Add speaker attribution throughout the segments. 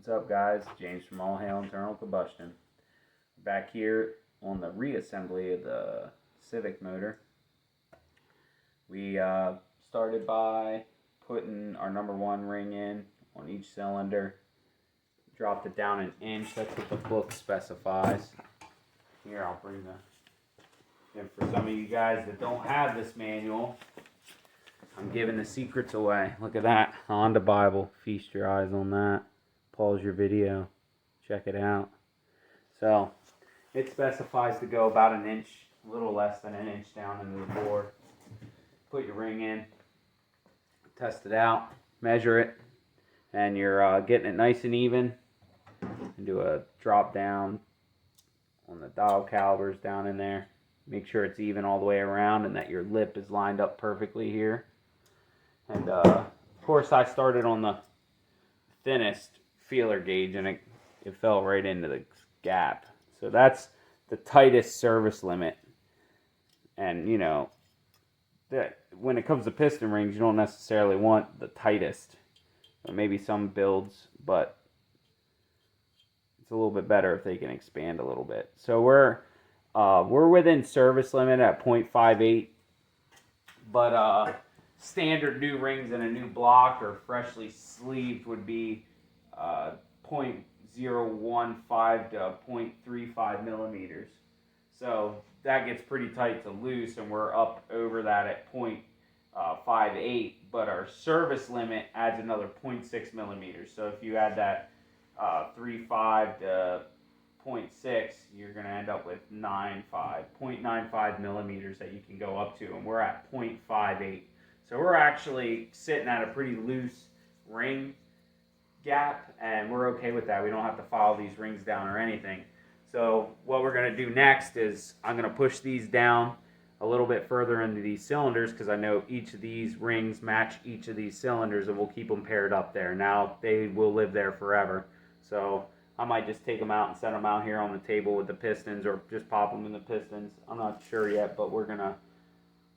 Speaker 1: What's up, guys? James from All Hail Internal Combustion. Back here on the reassembly of the Civic motor. We started by putting our number 1 ring in on each cylinder. Dropped it down an inch. That's what the book specifies. Here, I'll bring the... And for some of you guys that don't have this manual, I'm giving the secrets away. Look at that. Honda Bible. Feast your eyes on that. Pause your video. Check it out. So, it specifies to go about an inch, a little less than an inch down into the bore. Put your ring in. Test it out. Measure it. And you're getting it nice and even. And do a drop down on the dial calibers down in there. Make sure it's even all the way around and that your lip is lined up perfectly here. And of course I started on the thinnest feeler gauge and it fell right into the gap. So that's the tightest service limit. And you know, that when it comes to piston rings, you don't necessarily want the tightest. Maybe some builds, but it's a little bit better if they can expand a little bit. So we're within service limit at 0.58, but standard new rings in a new block or freshly sleeved would be 0.015 to 0.35 millimeters. So that gets pretty tight to loose, and we're up over that at 0.58, but our service limit adds another 0.6 millimeters. So if you add that 3.5 to 0.6, you're going to end up with 0.95 millimeters that you can go up to, and we're at 0.58. So we're actually sitting at a pretty loose ring gap, and we're okay with that. We don't have to file these rings down or anything. So what we're going to do next is I'm going to push these down a little bit further into these cylinders because I know each of these rings match each of these cylinders, and we'll keep them paired up there. Now they will live there forever. So I might just take them out and set them out here on the table with the pistons, or just pop them in the pistons. I'm not sure yet, but we're going to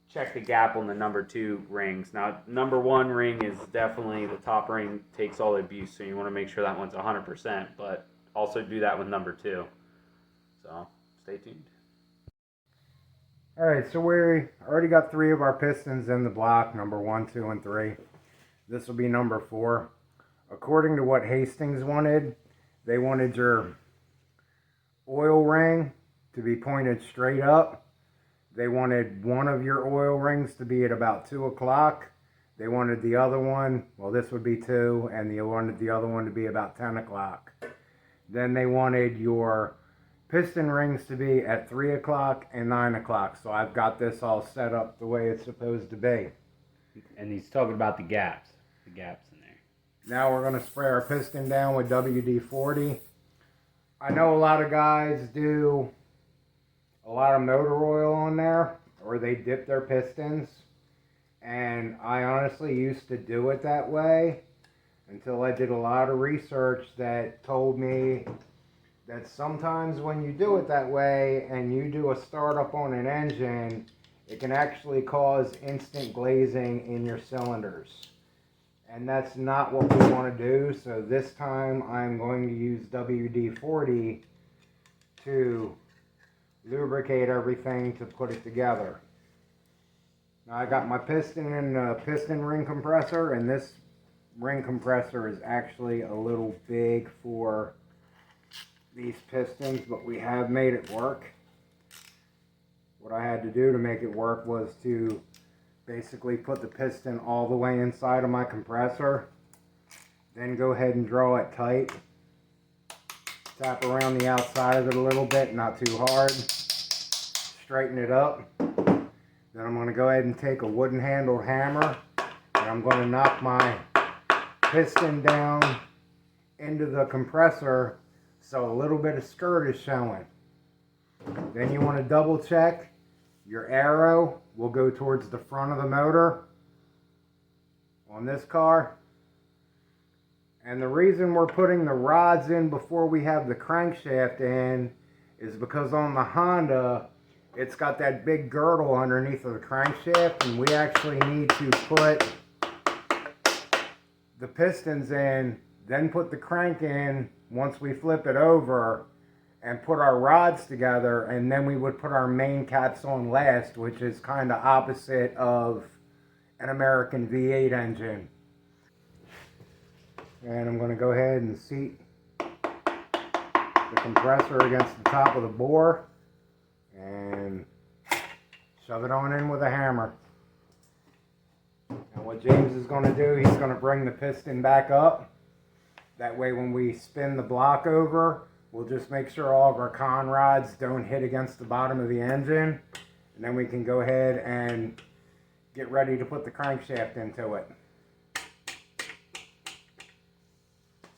Speaker 1: check the gap on the number 2 rings. Now, number 1 ring is definitely, the top ring takes all the abuse, so you want to make sure that one's 100%, but also do that with number 2. So, stay tuned.
Speaker 2: Alright, so we already got 3 of our pistons in the block, number 1, 2, and 3. This will be number 4. According to what Hastings wanted, they wanted your oil ring to be pointed straight up. They wanted one of your oil rings to be at about 2 o'clock. They wanted the other one, well, this would be 2, and they wanted the other one to be about 10 o'clock. Then they wanted your piston rings to be at 3 o'clock and 9 o'clock. So I've got this all set up the way it's supposed to be.
Speaker 1: And he's talking about the gaps in there.
Speaker 2: Now we're going to spray our piston down with WD-40. I know a lot of guys do a lot of motor oil on there, or they dip their pistons, and I honestly used to do it that way until I did a lot of research that told me that sometimes when you do it that way and you do a startup on an engine, it can actually cause instant glazing in your cylinders, and that's not what we want to do. So this time I'm going to use WD-40 to lubricate everything to put it together. Now I got my piston in the piston ring compressor, and this ring compressor is actually a little big for these pistons, but we have made it work. What I had to do to make it work was to basically put the piston all the way inside of my compressor, then go ahead and draw it tight. Tap around the outside of it a little bit, not too hard. Straighten it up. Then I'm going to go ahead and take a wooden handled hammer, and I'm going to knock my piston down into the compressor so a little bit of skirt is showing. Then you want to double check your arrow will go towards the front of the motor on this car. And the reason we're putting the rods in before we have the crankshaft in is because on the Honda, it's got that big girdle underneath of the crankshaft, and we actually need to put the pistons in then put the crank in once we flip it over, and put our rods together, and then we would put our main caps on last, which is kind of opposite of an American V8 engine. And I'm going to go ahead and seat the compressor against the top of the bore and shove it on in with a hammer. And what James is going to do, he's going to bring the piston back up. That way when we spin the block over, we'll just make sure all of our con rods don't hit against the bottom of the engine. And then we can go ahead and get ready to put the crankshaft into it.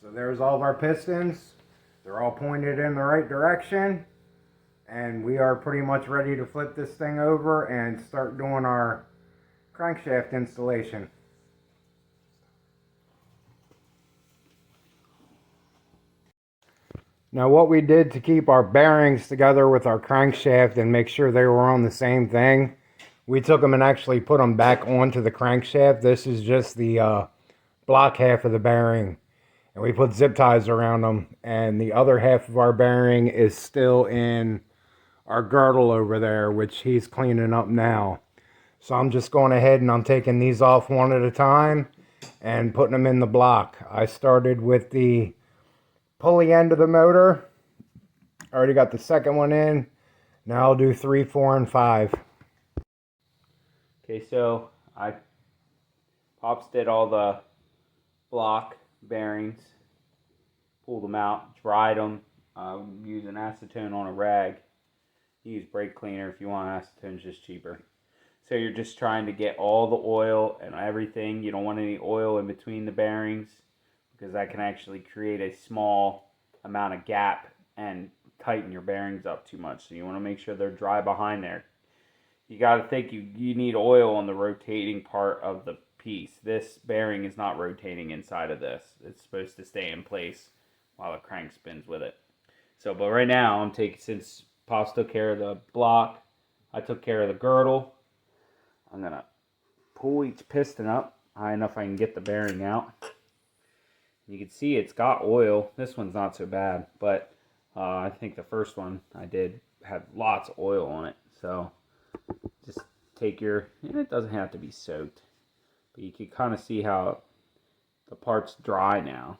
Speaker 2: So there's all of our pistons. They're all pointed in the right direction. And we are pretty much ready to flip this thing over and start doing our crankshaft installation. Now what we did to keep our bearings together with our crankshaft and make sure they were on the same thing, we took them and actually put them back onto the crankshaft. This is just the block half of the bearing. And we put zip ties around them. And the other half of our bearing is still in our girdle over there, which he's cleaning up now. So I'm just going ahead and I'm taking these off one at a time and putting them in the block. I started with the pulley end of the motor. I already got the second one in. Now I'll do 3, 4, and 5.
Speaker 1: Okay, so Pops did all the block bearings, pulled them out, dried them, using acetone on a rag. You use brake cleaner if you want. Acetone's just cheaper. So you're just trying to get all the oil and everything. You don't want any oil in between the bearings because that can actually create a small amount of gap and tighten your bearings up too much. So you want to make sure they're dry behind there. You got to think you need oil on the rotating part of the piece. This bearing is not rotating inside of this. It's supposed to stay in place while the crank spins with it. So, but right now I'm taking, since Pops took care of the block, I took care of the girdle. I'm going to pull each piston up high enough I can get the bearing out. You can see it's got oil. This one's not so bad, but I think the first one I did had lots of oil on it. So just take your, and it doesn't have to be soaked, but you can kind of see how the part's dry now.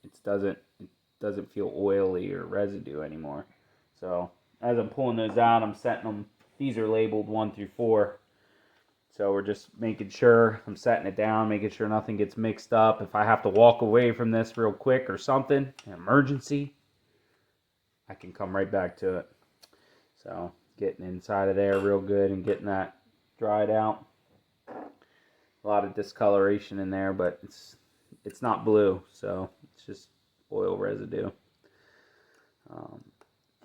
Speaker 1: It doesn't feel oily or residue anymore. So as I'm pulling those out, I'm setting them. These are labeled 1 through 4. So we're just making sure I'm setting it down, making sure nothing gets mixed up. If I have to walk away from this real quick or something, an emergency, I can come right back to it. So getting inside of there real good and getting that dried out. A lot of discoloration in there, but it's not blue, so it's just oil residue.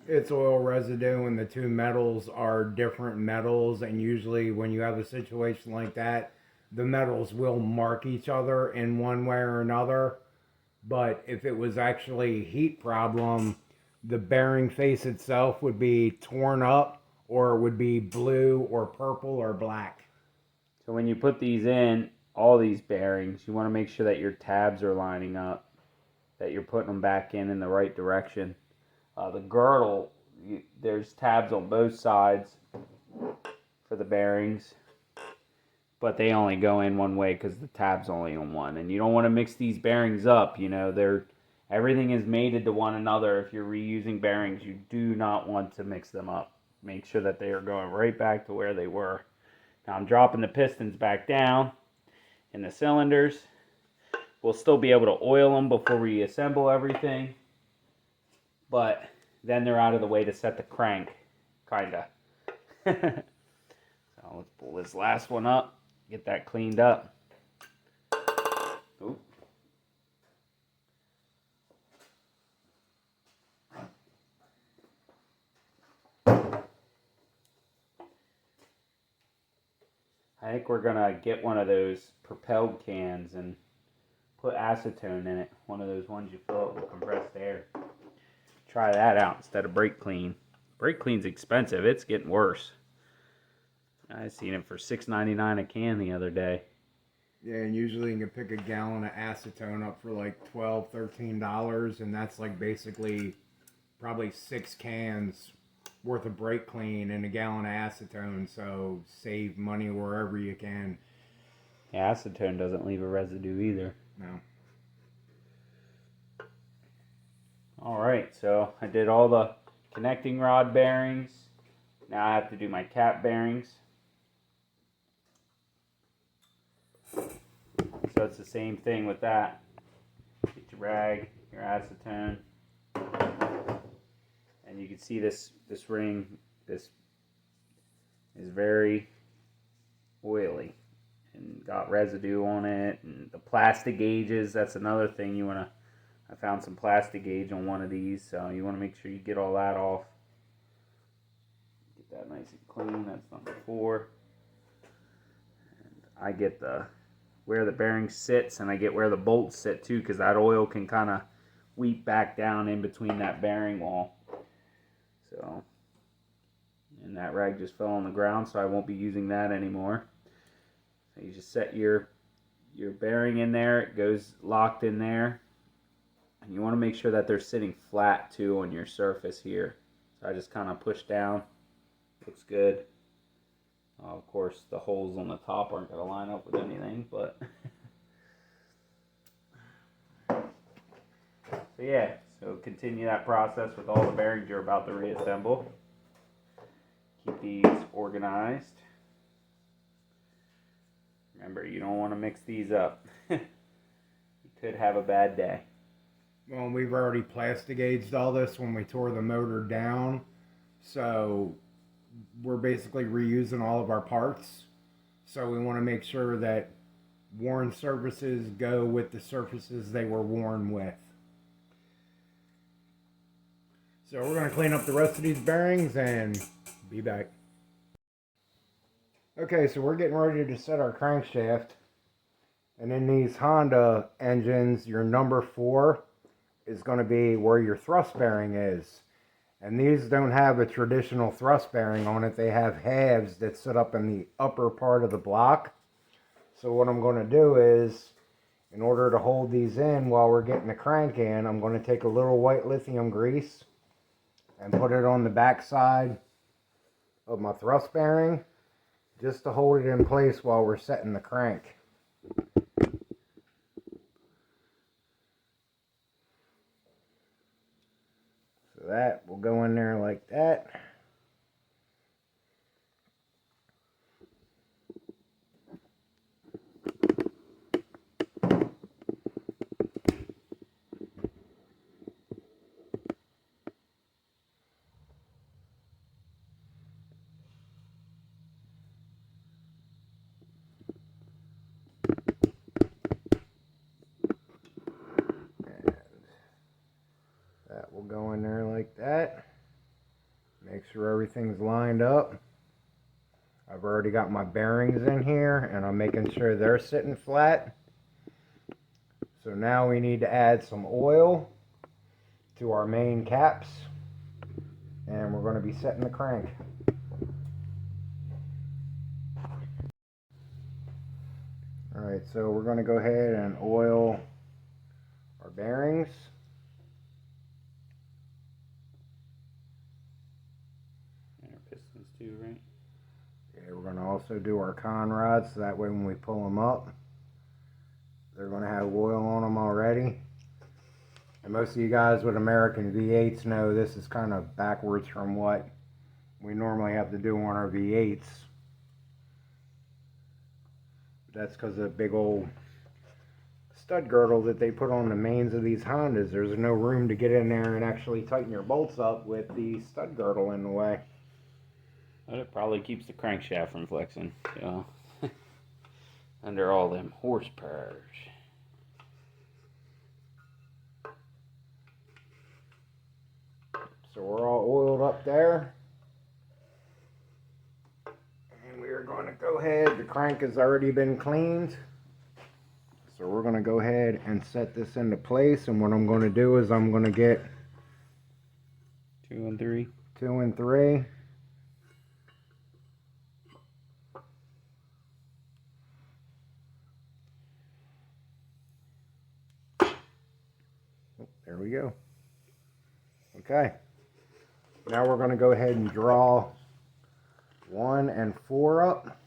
Speaker 2: It's oil residue, and the two metals are different metals, and usually when you have a situation like that, the metals will mark each other in one way or another. But if it was actually a heat problem, the bearing face itself would be torn up, or it would be blue or purple or black.
Speaker 1: So when you put these in, all these bearings, you want to make sure that your tabs are lining up, that you're putting them back in the right direction. The girdle, there's tabs on both sides for the bearings, but they only go in one way because the tab's only on one. And you don't want to mix these bearings up. You know, everything is mated to one another. If you're reusing bearings, you do not want to mix them up. Make sure that they are going right back to where they were. Now I'm dropping the pistons back down in the cylinders. We'll still be able to oil them before we assemble everything, but then they're out of the way to set the crank, kinda. So let's pull this last one up, get that cleaned up. Ooh. I think we're gonna get one of those propelled cans and put acetone in it. One of those ones you fill up with compressed air. Try that out instead of brake clean. Brake clean's expensive. It's getting worse. I seen it for $6.99 a can the other day.
Speaker 2: Yeah, and usually you can pick a gallon of acetone up for like $12, $13, and that's like basically probably 6 cans worth of brake clean and a gallon of acetone, so save money wherever you can.
Speaker 1: Yeah, acetone doesn't leave a residue either.
Speaker 2: No.
Speaker 1: Alright, so I did all the connecting rod bearings. Now I have to do my cap bearings. So it's the same thing with that. Get your rag, your acetone. And you can see this ring, this is very oily and got residue on it. And the plastic gauges, that's another thing you want to, I found some plastic gauge on one of these, so you want to make sure you get all that off. Get that nice and clean, that's number 4. And I get where the bearing sits, and I get where the bolts sit too, because that oil can kind of weep back down in between that bearing wall. So, and that rag just fell on the ground, so I won't be using that anymore. So you just set your bearing in there, it goes locked in there. And you want to make sure that they're sitting flat too on your surface here. So I just kind of push down. Looks good. Of course, the holes on the top aren't going to line up with anything, but so yeah. So continue that process with all the bearings you're about to reassemble. Keep these organized. Remember, you don't want to mix these up. You could have a bad day.
Speaker 2: Well, we've already plastic gauged all this when we tore the motor down, so we're basically reusing all of our parts. So we want to make sure that worn surfaces go with the surfaces they were worn with. So we're going to clean up the rest of these bearings and be back. Okay, so we're getting ready to set our crankshaft. And in these Honda engines, your number 4 is going to be where your thrust bearing is. And these don't have a traditional thrust bearing on it. They have halves that sit up in the upper part of the block. So what I'm going to do is, in order to hold these in while we're getting the crank in, I'm going to take a little white lithium grease and put it on the back side of my thrust bearing just to hold it in place while we're setting the crank. So that will go in there like that. That will go in there like that. Make sure everything's lined up. I've already got my bearings in here and I'm making sure they're sitting flat. So now we need to add some oil to our main caps and we're going to be setting the crank. Alright, so we're going to go ahead and oil our bearings.
Speaker 1: And our pistons too, right?
Speaker 2: Yeah, we're going to also do our con rods so that way when we pull them up, they're going to have oil on them already. And most of you guys with American V8s know this is kind of backwards from what we normally have to do on our V8s. That's because of the big old stud girdle that they put on the mains of these Hondas. There's no room to get in there and actually tighten your bolts up with the stud girdle in the way.
Speaker 1: But it probably keeps the crankshaft from flexing, you know, under all them horsepowers.
Speaker 2: So we're all oiled up there. And we are going to go ahead, the crank has already been cleaned. So we're going to go ahead and set this into place. And what I'm going to do is I'm going to get
Speaker 1: 2 and 3.
Speaker 2: 2 and 3. Oh, there we go. Okay. Now we're going to go ahead and draw 1 and 4 up.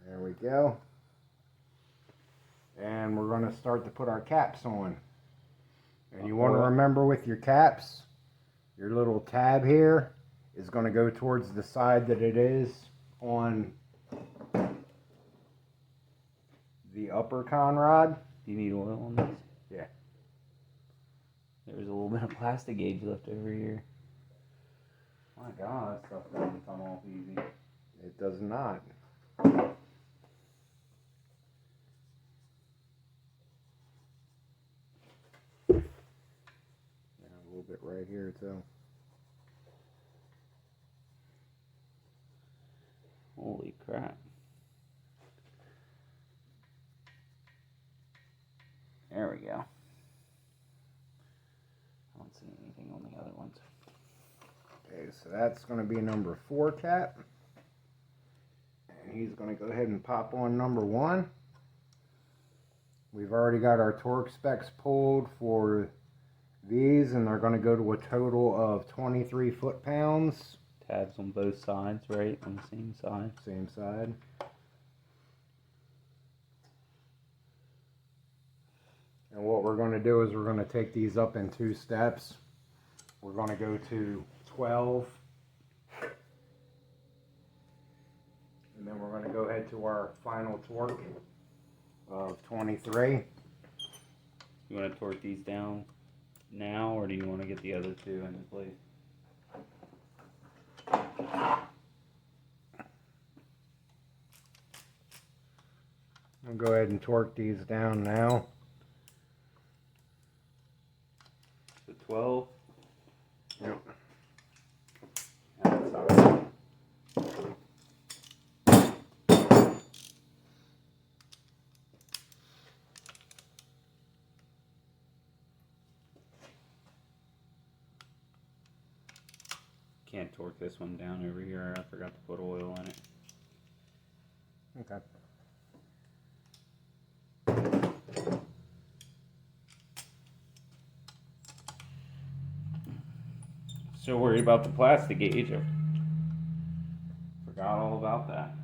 Speaker 2: There we go. And we're going to start to put our caps on. And you want to remember with your caps, your little tab here is going to go towards the side that it is on the upper con rod.
Speaker 1: Do you need oil on this?
Speaker 2: Yeah.
Speaker 1: There's a little bit of plastic gauge left over here. My God, that stuff doesn't come off easy.
Speaker 2: It does not. A little bit right here too.
Speaker 1: Holy crap. There we go. I don't see anything on the other ones.
Speaker 2: Okay, so that's going to be number 4 cap. And he's going to go ahead and pop on number 1. We've already got our torque specs pulled for these, and they're going to go to a total of 23 foot-pounds.
Speaker 1: Tabs on both sides, right? On the same side.
Speaker 2: Same side. And what we're going to do is we're going to take these up in 2 steps. We're going to go to 12. And then we're going to go ahead to our final torque of 23.
Speaker 1: You want to torque these down now, or do you want to get the other 2 into place?
Speaker 2: I'll go ahead and torque these down now.
Speaker 1: So 12.
Speaker 2: Yep.
Speaker 1: Can't torque this one down over here. I forgot to put oil in it.
Speaker 2: Okay.
Speaker 1: So worried about the plastic gauge. I forgot all about that.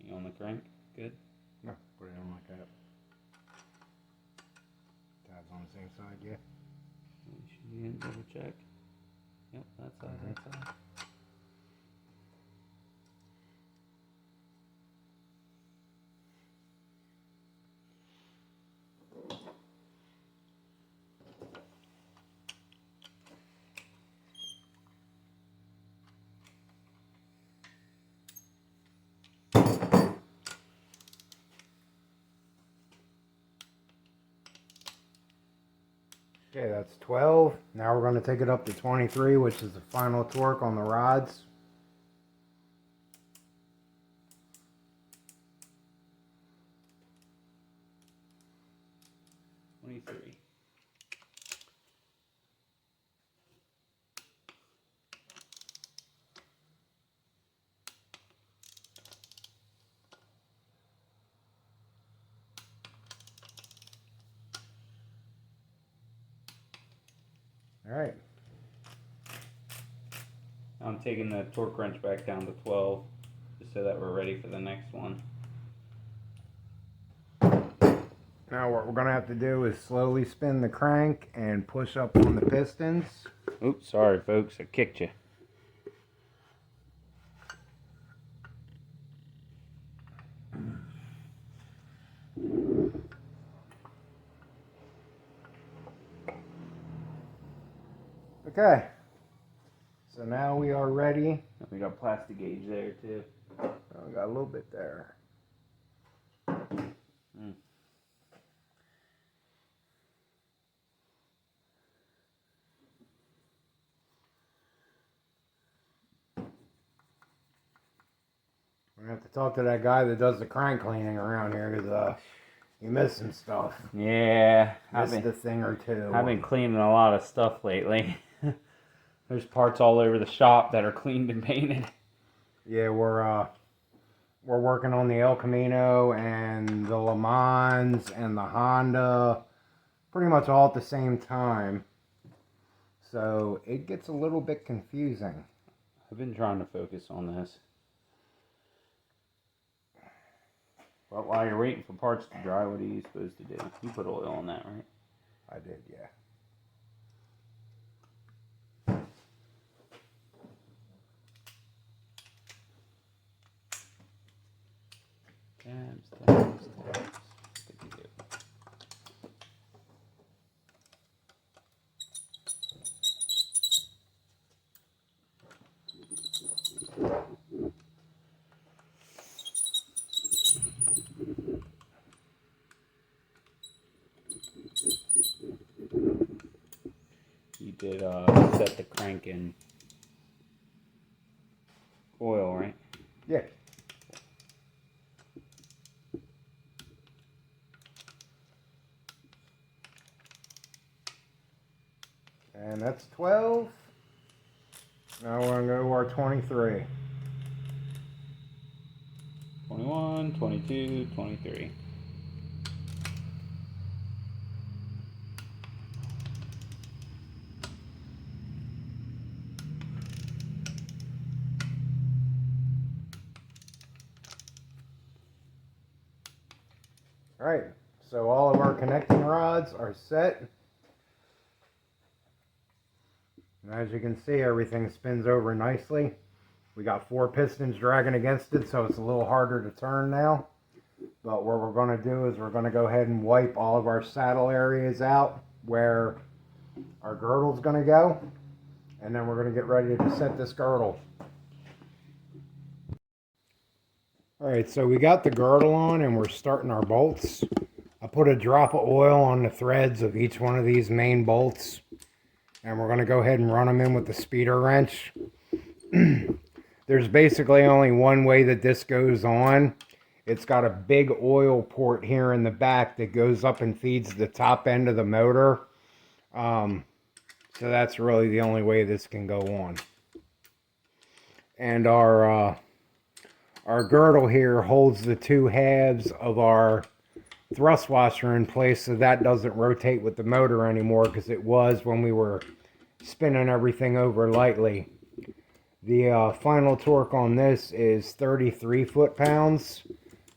Speaker 1: You on the crank? Good.
Speaker 2: No, put it on like that. Tabs on the same side, yeah.
Speaker 1: Should be in, double check. Yep, that side, that side.
Speaker 2: Okay, that's 12. Now we're going to take it up to 23, which is the final torque on the rods. All right.
Speaker 1: I'm taking the torque wrench back down to 12, just so that we're ready for the next one.
Speaker 2: Now what we're going to have to do is slowly spin the crank and push up on the pistons.
Speaker 1: Oops, sorry folks, I kicked you.
Speaker 2: Okay. So now we are ready.
Speaker 1: We got plastic gauge there too.
Speaker 2: Oh, we got a little bit there. We're have to talk to that guy that does the crank cleaning around here, because you missed some stuff.
Speaker 1: Yeah,
Speaker 2: Missed a thing or two.
Speaker 1: I've been cleaning a lot of stuff lately. There's parts all over the shop that are cleaned and painted.
Speaker 2: Yeah, we're working on the El Camino and the Le Mans and the Honda, pretty much all at the same time. So it gets a little bit confusing.
Speaker 1: I've been trying to focus on this. But while you're waiting for parts to dry, what are you supposed to do? You put oil on that, right?
Speaker 2: I did, yeah.
Speaker 1: Tabs. Good to go. You did set the crank in oil, right?
Speaker 2: Yeah. And that's 12. Now we're going to go to our 23.
Speaker 1: 21, 22, 23.
Speaker 2: Alright, so all of our connecting rods are set. And as you can see, everything spins over nicely. We got 4 pistons dragging against it, so it's a little harder to turn now. But what we're going to do is we're going to go ahead and wipe all of our saddle areas out where our girdle's going to go. And then we're going to get ready to set this girdle. Alright, so we got the girdle on and we're starting our bolts. I put a drop of oil on the threads of each one of these main bolts. And we're going to go ahead and run them in with the speeder wrench. There's basically only one way that this goes on. It's got a big oil port here in the back that goes up and feeds the top end of the motor. So that's really the only way this can go on. And our girdle here holds the 2 halves of our thrust washer in place, so that doesn't rotate with the motor anymore, because it was when we were spinning everything over lightly. The final torque on this is 33 foot-pounds.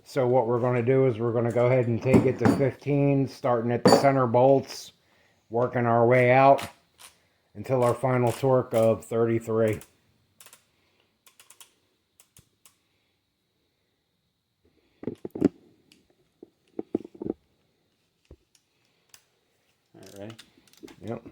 Speaker 2: So what we're going to do is we're going to go ahead and take it to 15, starting at the center bolts, working our way out until our final torque of 33.
Speaker 1: All right.
Speaker 2: Yep.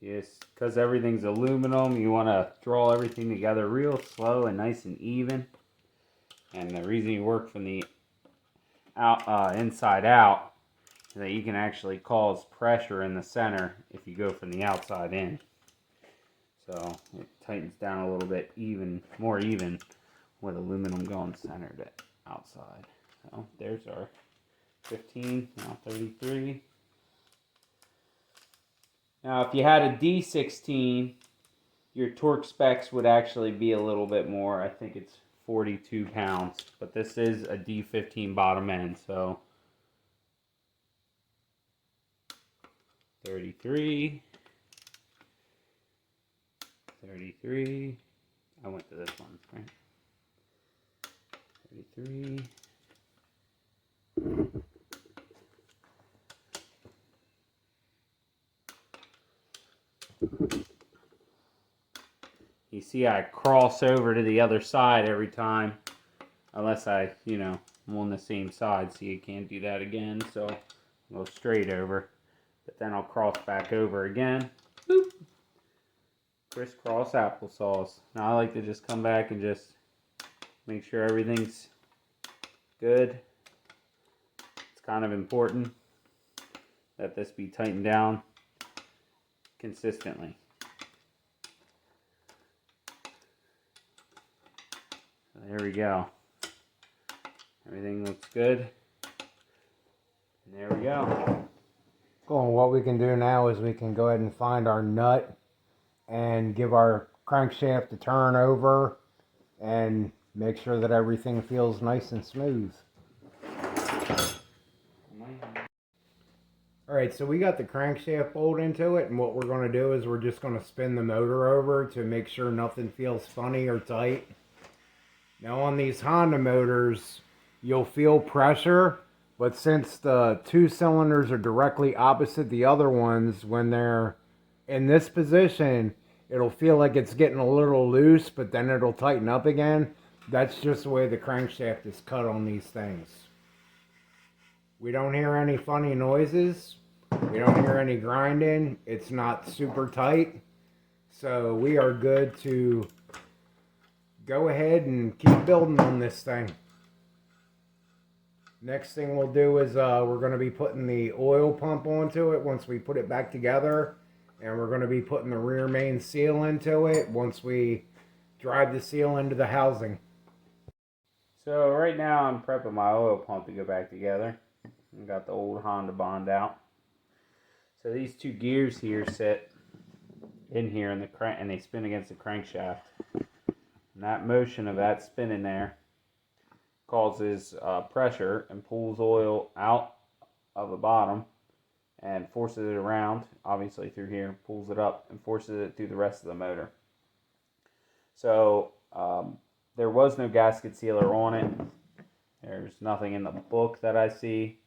Speaker 1: Yes, because everything's aluminum, you want to draw everything together real slow and nice and even. And the reason you work from the inside out is that you can actually cause pressure in the center if you go from the outside in. So it tightens down a little bit more even with aluminum going center to outside. So there's our 15, now 33. Now, if you had a D16, your torque specs would actually be a little bit more. I think it's 42 pounds, but this is a D15 bottom end, so 33, 33. I went to this one, right? 33. You see I cross over to the other side every time, unless I'm on the same side, so you can't do that again, so I'll go straight over. But then I'll cross back over again. Boop. Crisscross applesauce. Now I like to just come back and just make sure everything's good. It's kind of important that this be tightened down consistently. So there we go. Everything looks good. And there we go.
Speaker 2: Cool. And what we can do now is we can go ahead and find our nut and give our crankshaft a turn over and make sure that everything feels nice and smooth. Alright, so we got the crankshaft bolt into it, and what we're going to do is we're just going to spin the motor over to make sure nothing feels funny or tight. Now on these Honda motors, you'll feel pressure, but since the two cylinders are directly opposite the other ones, when they're in this position, it'll feel like it's getting a little loose, but then it'll tighten up again. That's just the way the crankshaft is cut on these things. We don't hear any funny noises. We don't hear any grinding. It's not super tight. So we are good to go ahead and keep building on this thing. Next thing we'll do is we're going to be putting the oil pump onto it once we put it back together. And we're going to be putting the rear main seal into it once we drive the seal into the housing.
Speaker 1: So right now I'm prepping my oil pump to go back together. I got the old Honda Bond out. So these two gears here sit in here in the crank, and they spin against the crankshaft. And that motion of that spinning there causes pressure and pulls oil out of the bottom and forces it around, obviously through here, pulls it up and forces it through the rest of the motor. So there was no gasket sealer on it. There's nothing in the book that I see.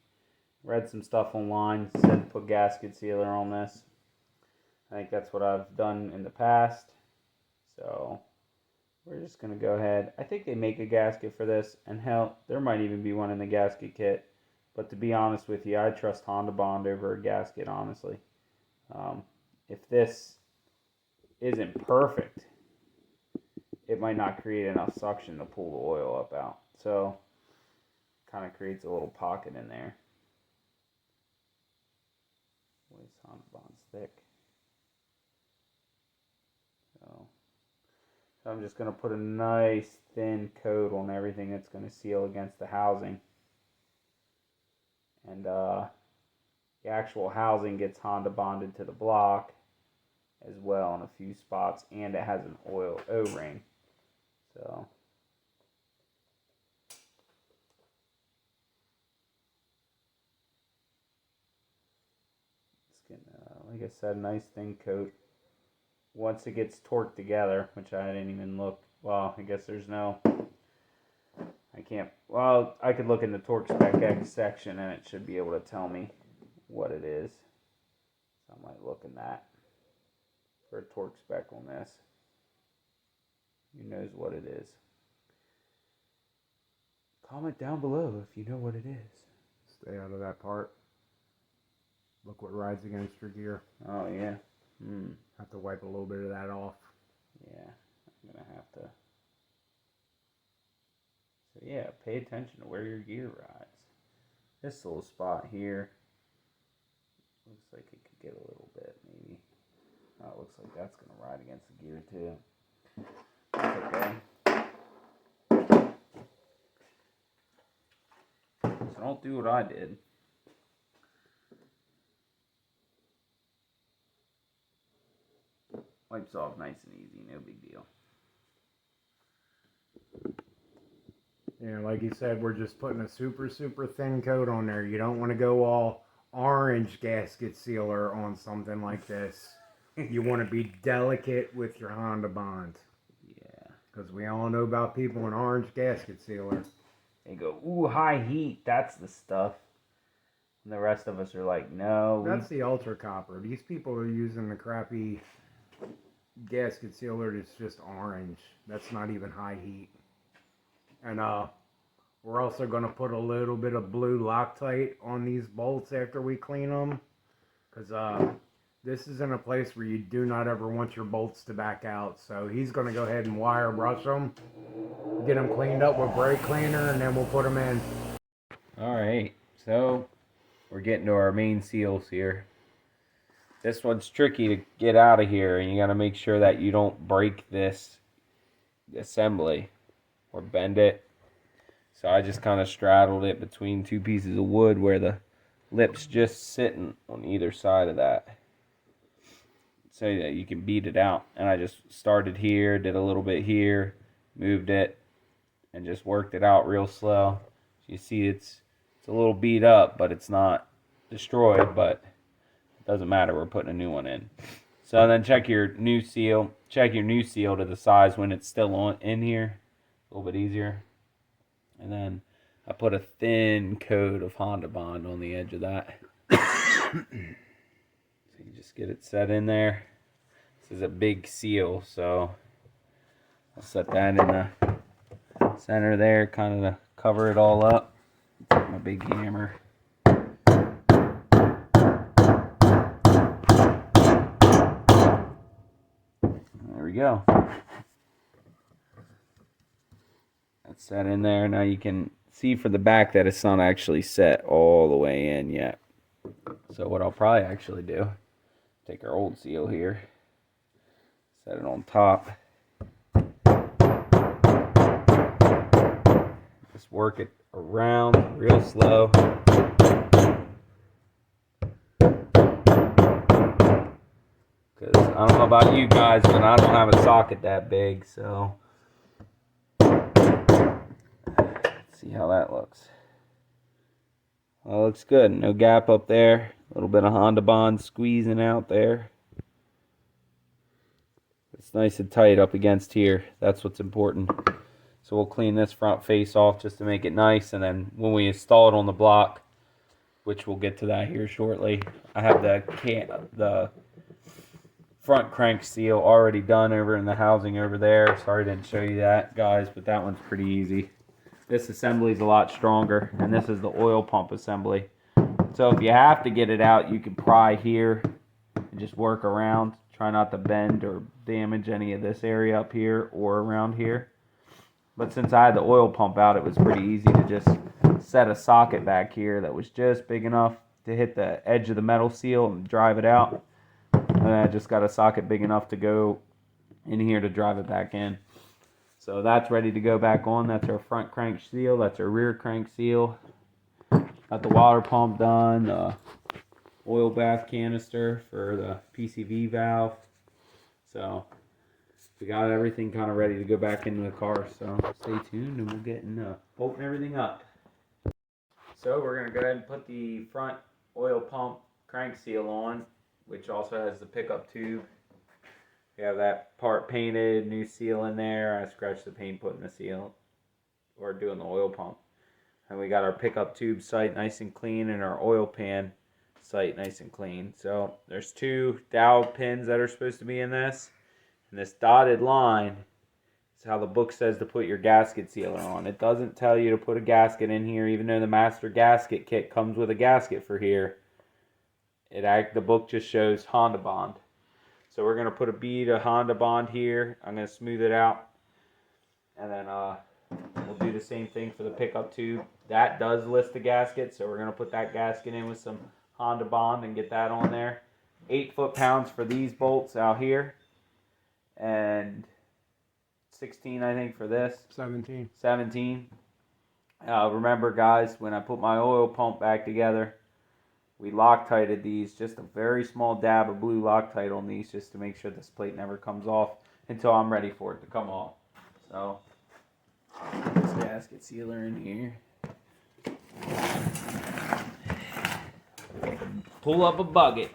Speaker 1: Read some stuff online, said put gasket sealer on this. I think that's what I've done in the past. So we're just going to go ahead. I think they make a gasket for this, and hell, there might even be one in the gasket kit. But to be honest with you, I trust Honda Bond over a gasket, honestly. If this isn't perfect, it might not create enough suction to pull the oil up out. So kind of creates a little pocket in there. Honda Bond's thick. So I'm just going to put a nice thin coat on everything that's going to seal against the housing. And the actual housing gets Honda bonded to the block as well in a few spots, and it has an oil O-ring. So like I said, nice thin coat. Once it gets torqued together, which I didn't even look, well, I guess there's no, I can't, well, I could look in the torque spec X section and it should be able to tell me what it is. So I might look in that for a torque spec on this. Who knows what it is? Comment down below if you know what it is.
Speaker 2: Stay out of that part. Look what rides against your gear.
Speaker 1: Oh, yeah.
Speaker 2: Have to wipe a little bit of that off.
Speaker 1: Yeah, I'm going to have to. So, yeah, pay attention to where your gear rides. This little spot here looks like it could get a little bit, maybe. Oh, it looks like that's going to ride against the gear, too. That's okay. So, don't do what I did. Wipes off nice and easy, no big deal.
Speaker 2: Yeah, like you said, we're just putting a super thin coat on there. You don't want to go all orange gasket sealer on something like this. You want to be delicate with your Honda Bond.
Speaker 1: Yeah.
Speaker 2: Because we all know about people in orange gasket sealer.
Speaker 1: They go, ooh, high heat, that's the stuff. And the rest of us are like, no.
Speaker 2: That's the ultra copper. These people are using the crappy gasket sealer that's just orange. That's not even high heat. And we're also going to put a little bit of blue Loctite on these bolts after we clean them. because this is in a place where you do not ever want your bolts to back out. So he's going to go ahead and wire brush them, get them cleaned up with brake cleaner, and then we'll put them in.
Speaker 1: Alright, so we're getting to our main seals here. This one's tricky to get out of here, and you got to make sure that you don't break this assembly or bend it. So I just kind of straddled it between two pieces of wood where the lip's just sitting on either side of that, so that you can beat it out. And I just started here, did a little bit here, moved it, and just worked it out real slow. You see it's a little beat up, but it's not destroyed, but it doesn't matter, we're putting a new one in. So then check your new seal to the size when it's still on in here, a little bit easier. And then I put a thin coat of Honda Bond on the edge of that. So you just get it set in there. This is a big seal, so I'll set that in the center there, kind of to cover it all up. Take my big hammer. There we go. That's set in there. Now you can see for the back that it's not actually set all the way in yet. So what I'll probably actually do, take our old seal here, set it on top, just work it around real slow. Because I don't know about you guys, but I don't have a socket that big, so see how that looks. Well, looks good. No gap up there. A little bit of Honda Bond squeezing out there. It's nice and tight up against here. That's what's important. So we'll clean this front face off just to make it nice. And then when we install it on the block, which we'll get to that here shortly, I have the front crank seal already done over in the housing over there. Sorry I didn't show you that, guys, but that one's pretty easy. This assembly is a lot stronger, and this is the oil pump assembly. So if you have to get it out, you can pry here and just work around. Try not to bend or damage any of this area up here or around here. But since I had the oil pump out, it was pretty easy to just set a socket back here that was just big enough to hit the edge of the metal seal and drive it out. And I just got a socket big enough to go in here to drive it back in. So that's ready to go back on. That's our front crank seal. That's our rear crank seal. Got the water pump done. The oil bath canister for the PCV valve. So we got everything kind of ready to go back into the car. So stay tuned and we'll get into bolting everything up. So we're going to go ahead and put the front oil pump crank seal on, which also has the pickup tube. We have that part painted, new seal in there. I scratched the paint putting the seal or doing the oil pump. And we got our pickup tube sight nice and clean and our oil pan sight nice and clean. So there's two dowel pins that are supposed to be in this. And this dotted line is how the book says to put your gasket sealer on. It doesn't tell you to put a gasket in here, even though the master gasket kit comes with a gasket for here. The book just shows Honda Bond. So we're going to put a bead of Honda Bond here. I'm going to smooth it out. And then we'll do the same thing for the pickup tube. That does list the gasket, so we're going to put that gasket in with some Honda Bond and get that on there. 8 foot-pounds for these bolts out here. And 16, I think, for this.
Speaker 2: 17.
Speaker 1: 17. Remember, guys, when I put my oil pump back together, we Loctited these, just a very small dab of blue Loctite on these just to make sure this plate never comes off until I'm ready for it to come off. So, put this gasket sealer in here. Pull up a bucket.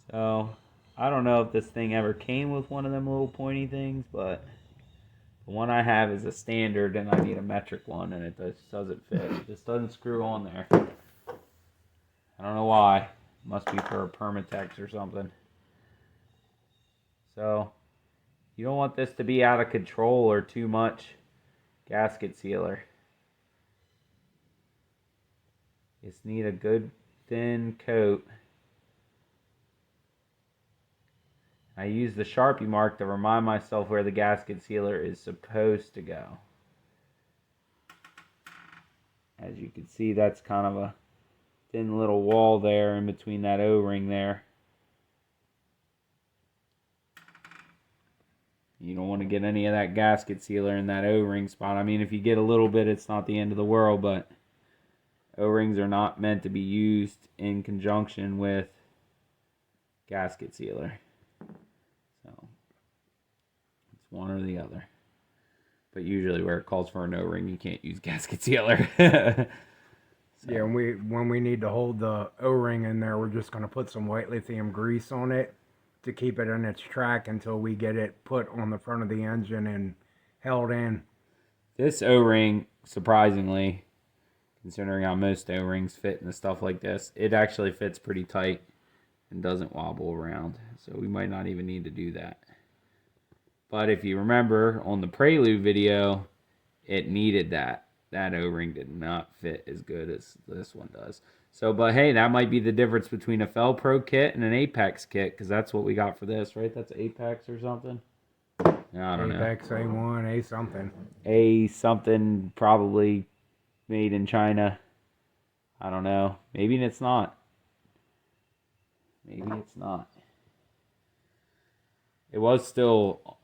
Speaker 1: So, I don't know if this thing ever came with one of them little pointy things, but the one I have is a standard and I need a metric one and it just doesn't fit. It just doesn't screw on there. I don't know why. Must be for a Permatex or something. So, you don't want this to be out of control or too much gasket sealer. Just need a good thin coat. I use the Sharpie mark to remind myself where the gasket sealer is supposed to go. As you can see, that's kind of a thin little wall there in between that O-ring there. You don't want to get any of that gasket sealer in that O-ring spot. I mean, if you get a little bit, it's not the end of the world, but O-rings are not meant to be used in conjunction with gasket sealer. So, it's one or the other. But usually where it calls for an O-ring, you can't use gasket sealer. So.
Speaker 2: Yeah, when we need to hold the O-ring in there, we're just going to put some white lithium grease on it to keep it in its track until we get it put on the front of the engine and held in.
Speaker 1: This O-ring, surprisingly, considering how most O-rings fit and stuff like this, it actually fits pretty tight and doesn't wobble around. So we might not even need to do that. But if you remember on the Prelude video, it needed that. That O-ring did not fit as good as this one does. So, but hey, that might be the difference between a Fel-Pro kit and an Apex kit, because that's what we got for this, right? That's Apex or something? I don't know.
Speaker 2: Apex, A1, A something.
Speaker 1: A something, probably made in China. I don't know. Maybe it's not. Maybe it's not. It was still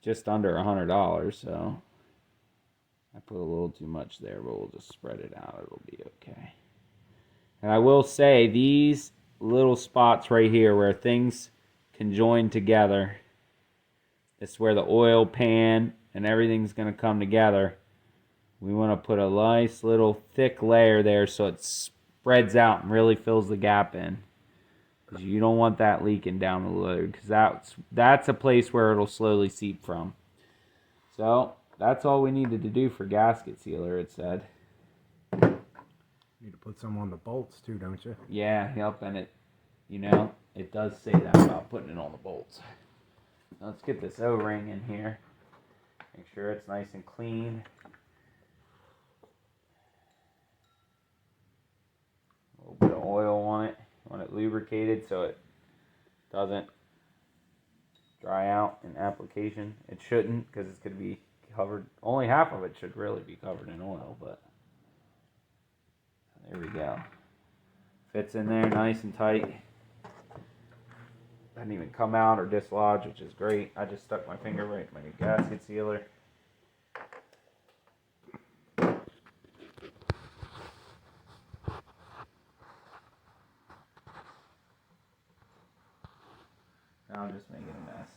Speaker 1: just under $100, so I put a little too much there, but we'll just spread it out. It'll be okay. And I will say, these little spots right here where things can join together, it's where the oil pan and everything's going to come together. We want to put a nice little thick layer there so it spreads out and really fills the gap in. Because you don't want that leaking down the load, because that's a place where it'll slowly seep from. So that's all we needed to do for gasket sealer, it said.
Speaker 2: Need to put some on the bolts too, don't you?
Speaker 1: Yeah, yep, and it does say that about putting it on the bolts. Now let's get this O-ring in here. Make sure it's nice and clean. A little bit of oil on it. You want it lubricated so it doesn't dry out in application. It shouldn't, because it's going to be covered. Only half of it should really be covered in oil, but there we go. Fits in there nice and tight. Doesn't even come out or dislodge, which is great. I just stuck my finger right in my gasket sealer. Now I'm just making a mess.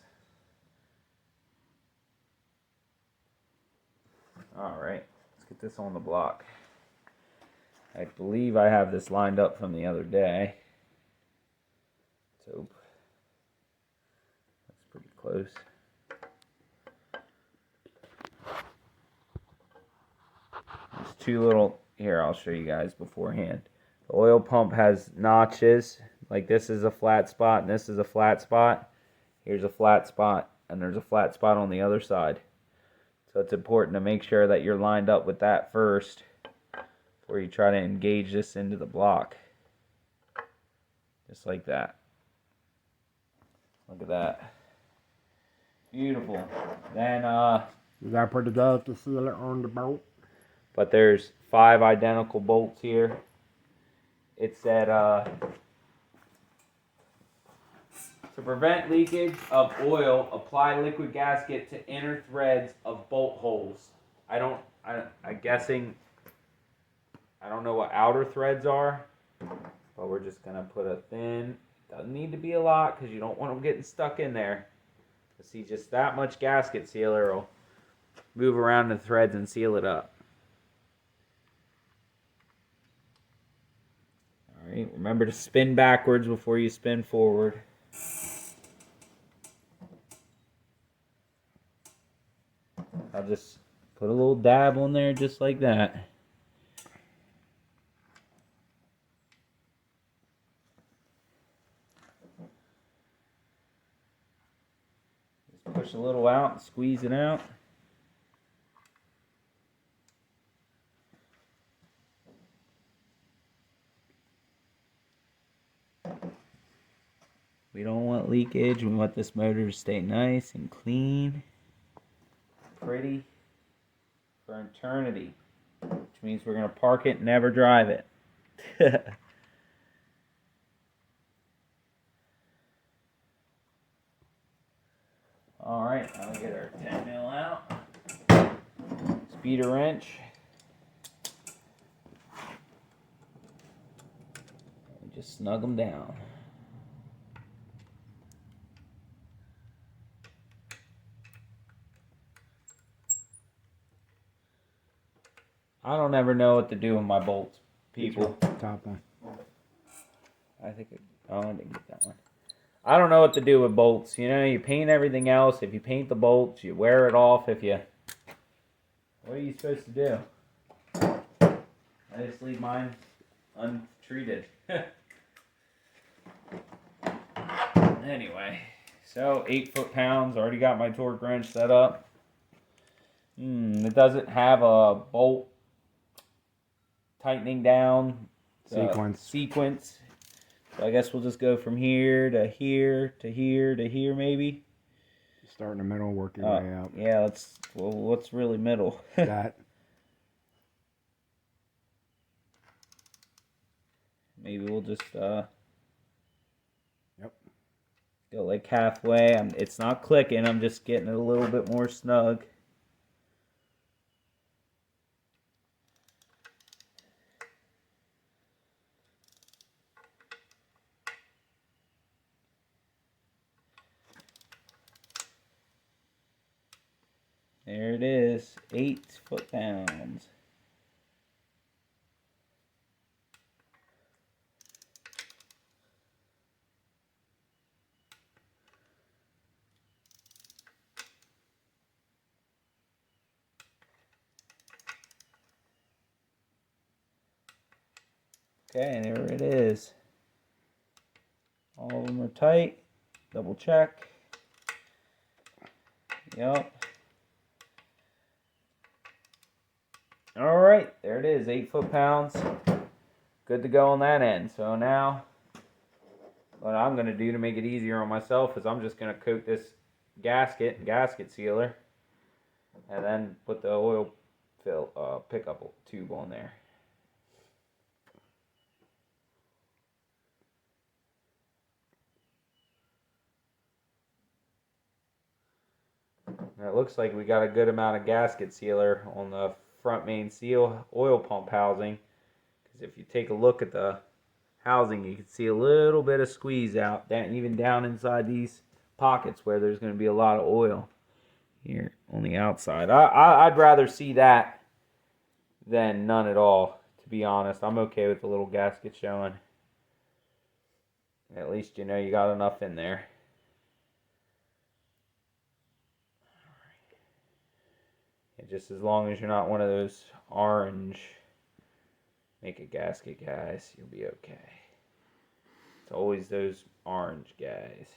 Speaker 1: Alright, let's get this on the block. I believe I have this lined up from the other day. Let's hope. That's pretty close. There's two little, here I'll show you guys beforehand. The oil pump has notches, like this is a flat spot and this is a flat spot. Here's a flat spot and there's a flat spot on the other side. So it's important to make sure that you're lined up with that first before you try to engage this into the block. Just like that. Look at that. Beautiful. Then
Speaker 2: You gotta put the gasket sealer on the bolt.
Speaker 1: but there's 5 identical bolts here. It said to prevent leakage of oil, apply liquid gasket to inner threads of bolt holes. I'm guessing, I don't know what outer threads are, but we're just gonna put a thin, doesn't need to be a lot because you don't want them getting stuck in there. See, just that much gasket sealer will move around the threads and seal it up. Alright, remember to spin backwards before you spin forward. I'll just put a little dab on there just like that. Just push a little out and squeeze it out. We don't want leakage. We want this motor to stay nice and clean, pretty for eternity, which means we're going to park it and never drive it. Alright, now we get our 10 mil out. Speeder wrench. And just snug them down. I don't ever know what to do with my bolts, people.
Speaker 2: Top one.
Speaker 1: I think I didn't get that one. I don't know what to do with bolts. You know, you paint everything else. If you paint the bolts, you wear it off. What are you supposed to do? I just leave mine untreated. Anyway, so 8 foot-pounds. Already got my torque wrench set up. It doesn't have a bolt tightening down sequence. So I guess we'll just go from here to here to here to here, maybe.
Speaker 2: Start in the middle, work your way out.
Speaker 1: Yeah, what's really middle?
Speaker 2: That.
Speaker 1: Maybe we'll just
Speaker 2: Yep.
Speaker 1: go like halfway. It's not clicking. I'm just getting it a little bit more snug. There it is, 8 foot-pounds. Okay, there it is. All of them are tight. Double check. Yep. Alright, there it is, 8 foot-pounds. Good to go on that end. So now, what I'm going to do to make it easier on myself is I'm just going to coat this gasket sealer, and then put the oil pickup tube on there. Now it looks like we got a good amount of gasket sealer on the front main seal oil pump housing, because if you take a look at the housing, you can see a little bit of squeeze out, even down inside these pockets where there's going to be a lot of oil here on the outside. I'd rather see that than none at all, to be honest. I'm okay with the little gasket showing. At least you know you got enough in there. Just as long as you're not one of those orange make a gasket guys, you'll be okay. It's always those orange guys.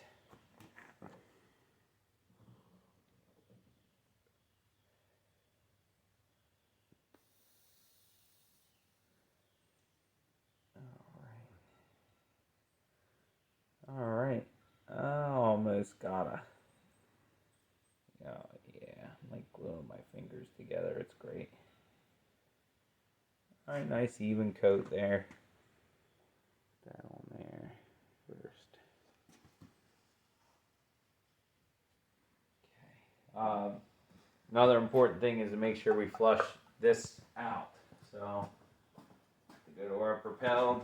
Speaker 1: Alright. I almost gotta. Oh, yeah. I'm like gluing my fingers together. It's great. Alright, nice even coat there. Put that on there first. Okay. Another important thing is to make sure we flush this out. So, to go to our propelled.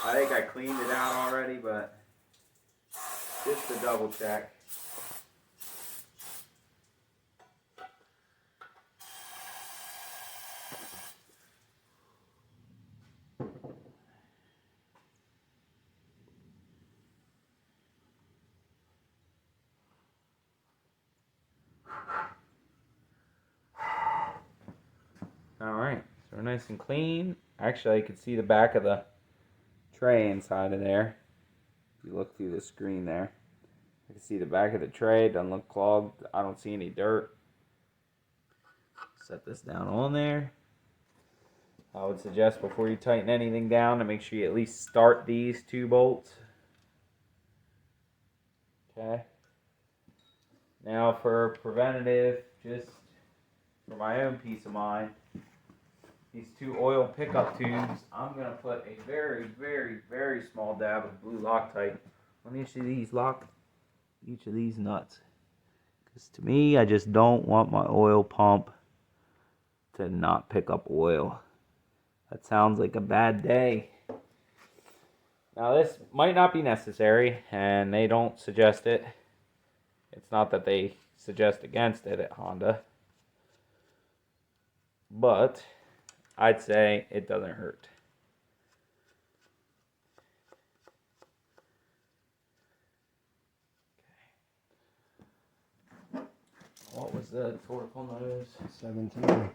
Speaker 1: I think I cleaned it out already, but just to double check. Alright, so we're nice and clean. Actually, I could see the back of the tray inside of there. If you look through the screen there, I can see the back of the tray. It doesn't look clogged. I don't see any dirt. Set this down on there. I would suggest before you tighten anything down to make sure you at least start these 2 bolts. Okay. Now for preventative, just for my own peace of mind, these 2 oil pickup tubes, I'm going to put a very, very, very small dab of blue Loctite on each of these nuts. Because to me, I just don't want my oil pump to not pick up oil. That sounds like a bad day. Now this might not be necessary, and they don't suggest it. It's not that they suggest against it at Honda. But I'd say it doesn't hurt. Okay. What was the torque on those?
Speaker 2: 17.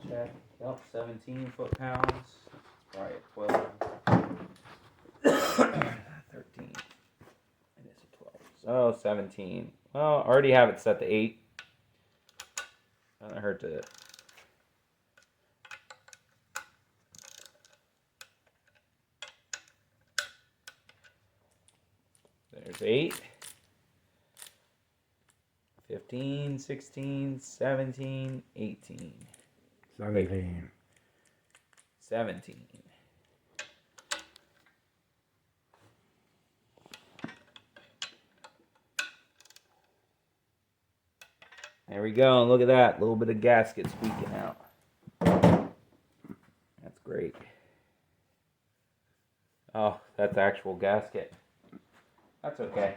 Speaker 1: Check. Yep, 17 foot-pounds. Right, 12. 13. It is a 12. So 17. Well, I already have it set to 8. Doesn't hurt to. There's 8. 15, 16, 17, 18.
Speaker 2: 17.
Speaker 1: 17. There we go, and look at that. A little bit of gasket squeaking out. That's great. Oh, that's actual gasket. That's okay.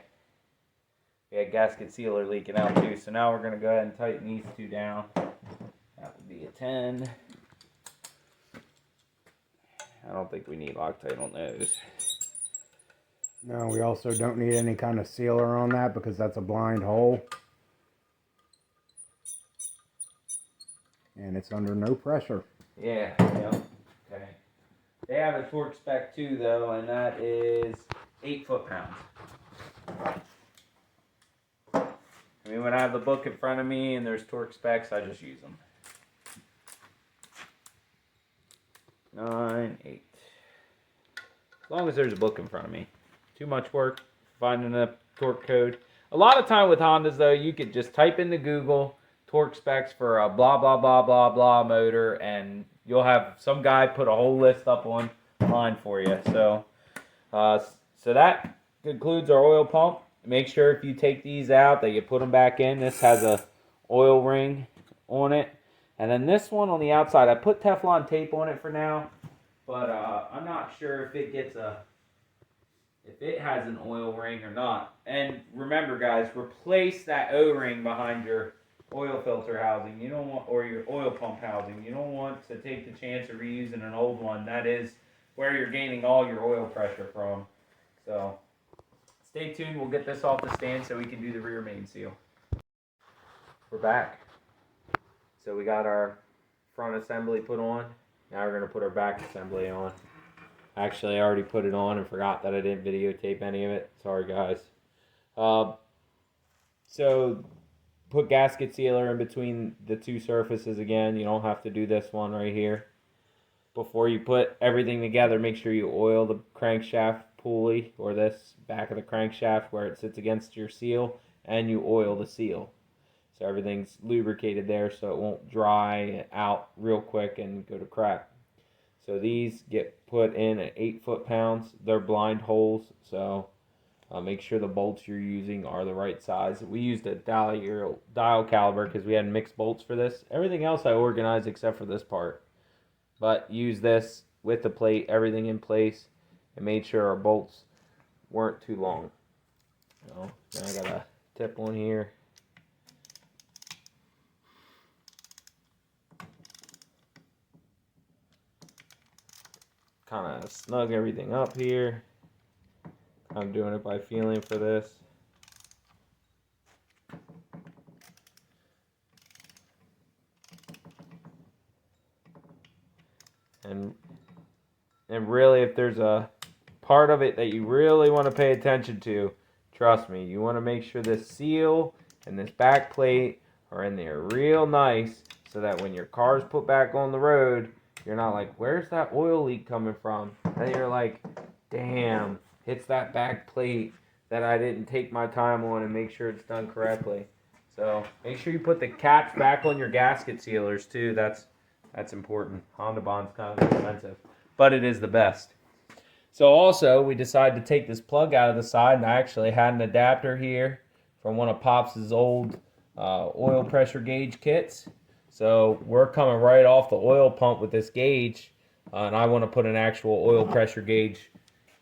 Speaker 1: We had gasket sealer leaking out too, so now we're going to go ahead and tighten these 2 down. That would be a 10. I don't think we need Loctite on those.
Speaker 2: No, we also don't need any kind of sealer on that because that's a blind hole. And it's under no pressure.
Speaker 1: Yeah, okay. They have a torque spec too though, and that is 8 foot-pounds. I mean, when I have the book in front of me and there's torque specs, I just use them. 9, 8. As long as there's a book in front of me. Too much work finding a torque code. A lot of time with Hondas though, you could just type into Google torque specs for a blah blah blah blah blah motor, and you'll have some guy put a whole list up online for you. So that concludes our oil pump. Make sure if you take these out that you put them back in. This has a oil ring on it, and then this one on the outside, I put Teflon tape on it for now, but I'm not sure if it has an oil ring or not. And remember guys, replace that O-ring behind your oil filter housing. You don't want, or your oil pump housing. You don't want to take the chance of reusing an old one. That is where you're gaining all your oil pressure from. So stay tuned. We'll get this off the stand so we can do the rear main seal. We're back. So we got our front assembly put on. Now we're going to put our back assembly on. Actually, I already put it on and forgot that I didn't videotape any of it. Sorry, guys. So put gasket sealer in between the 2 surfaces again. You don't have to do this one right here. Before you put everything together, make sure you oil the crankshaft pulley, or this back of the crankshaft where it sits against your seal, and you oil the seal. So everything's lubricated there so it won't dry out real quick and go to crap. So these get put in at 8 foot-pounds. They're blind holes, so make sure the bolts you're using are the right size. We used a dial caliber because we had mixed bolts for this. Everything else I organized except for this part. But use this with the plate, everything in place, and made sure our bolts weren't too long. Now I got a tip on here. Kind of snug everything up here. I'm doing it by feeling for this. And really, if there's a part of it that you really want to pay attention to, trust me, you want to make sure this seal and this back plate are in there real nice so that when your car's put back on the road,
Speaker 3: you're not like, where's that oil leak coming from? And you're like, damn, it's that back plate that I didn't take my time on and make sure it's done correctly. So make sure you put the caps back on your gasket sealers too. That's important. Honda Bond's kind of expensive, but it is the best. So also, we decided to take this plug out of the side, and I actually had an adapter here from one of Pops' old oil pressure gauge kits. So we're coming right off the oil pump with this gauge, and I want to put an actual oil pressure gauge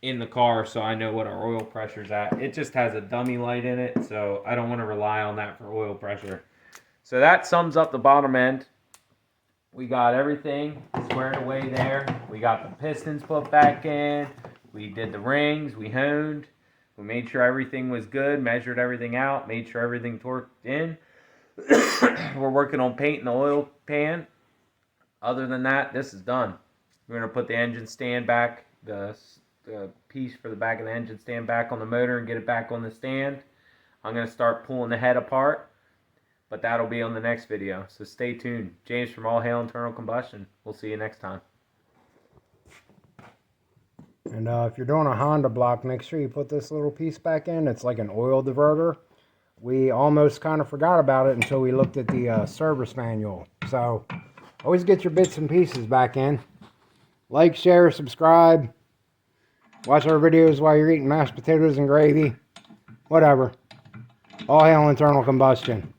Speaker 3: in the car so I know what our oil pressure's at. It just has a dummy light in it, so I don't want to rely on that for oil pressure. So that sums up the bottom end. We got everything squared away there. We got the pistons put back in. We did the rings. We honed. We made sure everything was good, measured everything out, made sure everything torqued in. We're working on painting the oil pan. Other than that, this is done. We're going to put the engine stand back, the piece for the back of the engine stand back on the motor and get it back on the stand. I'm going to start pulling the head apart, but that'll be on the next video. So stay tuned. James from All Hail Internal Combustion. We'll see you next time.
Speaker 2: And if you're doing a Honda block, make sure you put this little piece back in. It's like an oil diverter. We almost kind of forgot about it until we looked at the service manual. So always get your bits and pieces back in. Like, share, subscribe. Watch our videos while you're eating mashed potatoes and gravy. Whatever. All hail internal combustion.